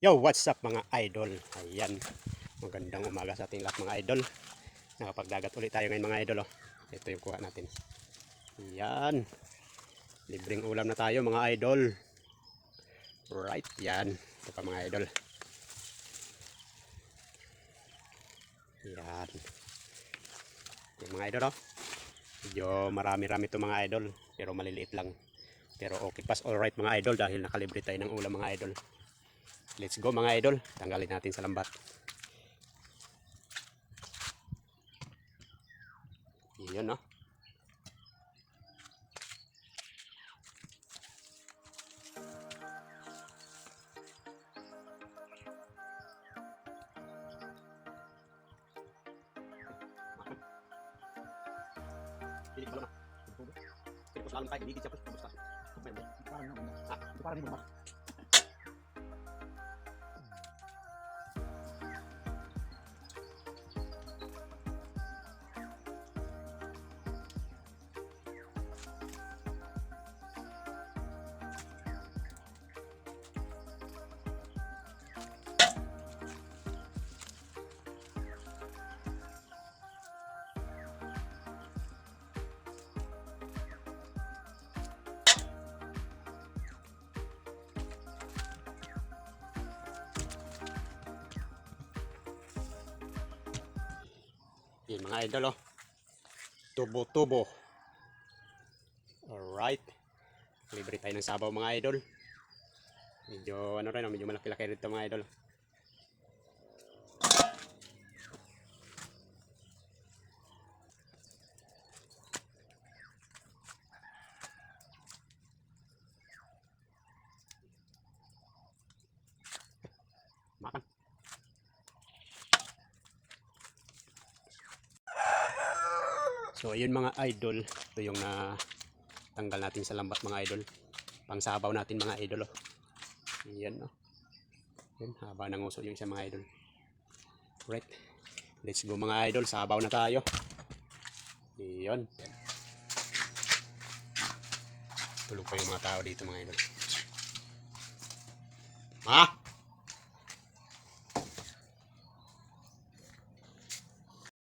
Yo, what's up mga idol? Ayan, magandang umaga sa ating lahat mga idol. Nakapagdagat ulit tayo ngayon mga idol. Oh. Ito yung kuha natin. Ayan, libreng ulam na tayo mga idol. Right, yan. Ito pa mga idol. Yan. Yung mga idol, oh. Medyo marami-rami ito mga idol, pero maliliit lang. Pero okay, pass alright mga idol dahil nakalibre tayo ng ulam mga idol. Let's go mga idol, tanggalin natin sa lambat. Yun, no? Pilih ko na. Pilih ko selalu tayo, hindi siya po. Kamusta? Parang mo. Yan mga idol, oh. Tubo-tubo. Alright. Libre tayo ng sabaw mga idol. Medyo ano rin, medyo malaki-laki rito mga idol. Makan. So ayun mga idol, ito yung tanggal natin sa lambat mga idol. Pang sabaw natin mga idol, oh. Yan, oh. Yan, haba ng uso yung isang mga idol. Right. Let's go mga idol, sabaw na tayo. Yan. Tulog pa yung mga tao dito mga idol. Ha?